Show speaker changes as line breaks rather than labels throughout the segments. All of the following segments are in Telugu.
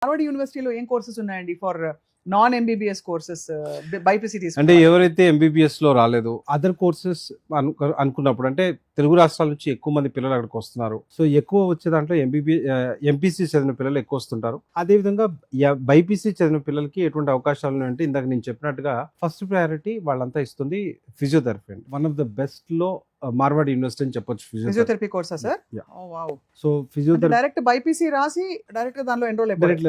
హార్వర్డ్ యూనివర్సిటీలో ఏం కోర్సెస్ ఉన్నాయండి for non MBBS courses BiPC
అంటే
తీసుకుంటే?
ఎవరైతే ఎంబీబీఎస్ లో రాలేదు అదర్ కోర్సెస్ అనుకున్నప్పుడు, అంటే తెలుగు రాష్ట్రాల నుంచి ఎక్కువ మంది పిల్లలు అక్కడికి వస్తున్నారు. సో ఎక్కువ వచ్చే దాంట్లో ఎంపీసీ చదివిన పిల్లలు ఎక్కువ వస్తుంటారు. అదేవిధంగా బైపీసీ చదివిన పిల్లలకి ఎటువంటి అవకాశాలు ఉన్నాయంటే ఇందాక నేను చెప్పినట్టుగా ఫస్ట్ ప్రయారిటీ వాళ్ళంతా ఇస్తుంది ఫిజియోథెరపీ అండి. వన్ ఆఫ్ ద బెస్ట్ లో మార్వాడి యూనివర్సిటీ అని చెప్పొచ్చు
ఫిజియోథెరపీ కోర్సా sir?
So physiotherapy
direct BiPC రాసి డైరెక్ట్ గా దానిలో enroll
direct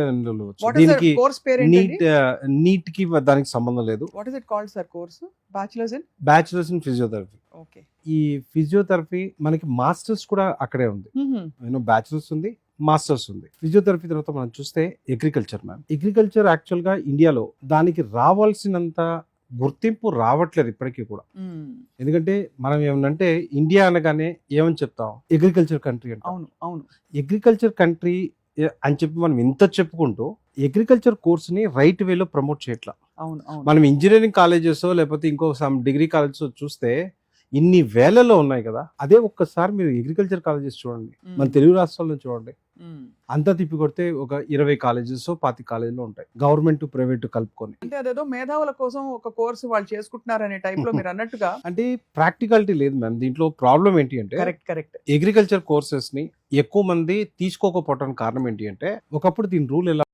What is the
దీనికి
course పేరు ఏంటండి?
నీట్ కి దానికి సంబంధం లేదు.
What is it called sir course? Bachelors in
bachelors in physiotherapy.
Okay.
ఈ ఫిజియోథెరపీ మనకి మాస్టర్స్ కూడా అక్కడే ఉంది. బ్యాచులర్స్ ఉంది, మాస్టర్స్ ఉంది. ఫిజియోథెరపీ తర్వాత మనం చూస్తే అగ్రికల్చర్ అగ్రికల్చర్ యాక్చువల్ గా ఇండియాలో దానికి రావాల్సినంత గుర్తింపు రావట్లేదు ఇప్పటికీ కూడా. ఎందుకంటే మనం ఏమనంటే ఇండియా అనగానే ఏమని చెప్తాం, అగ్రికల్చర్ కంట్రీ అంటే.
అవును అవును.
అగ్రికల్చర్ కంట్రీ అని చెప్పి మనం ఇంత చెప్పుకుంటూ అగ్రికల్చర్ కోర్స్ ని రైట్ వేలో ప్రమోట్ చేయట్లా.
అవును అవును.
మనం ఇంజనీరింగ్ కాలేజెస్ లేకపోతే ఇంకో సమ్ డిగ్రీ కాలేజెస్ చూస్తే ఇన్ని వేలలో ఉన్నాయి కదా. అదే ఒక్కసారి మీరు అగ్రికల్చర్ కాలేజెస్ చూడండి, మన తెలుగు రాష్ట్రాల్లో చూడండి, అంతా తిప్పి కొడితే ఒక 20 కాలేజెస్ 25 కాలేజీలు ఉంటాయి, గవర్నమెంట్ ప్రైవేట్ కలుపుకొని.
అంటే అదేదో మేధావుల కోసం ఒక కోర్సు వాళ్ళు చేసుకుంటున్నారనే టైప్ లో మీరు అన్నట్టుగా.
అంటే ప్రాక్టికాలిటీ లేదు మ్యామ్ దీంట్లో. ప్రాబ్లం ఏంటి అంటే
కరెక్ట్.
అగ్రికల్చర్ కోర్సెస్ ని ఎక్కువ మంది తీసుకోకపోవడానికి కారణం ఏంటి అంటే, ఒకప్పుడు దీని రూల్ ఎలా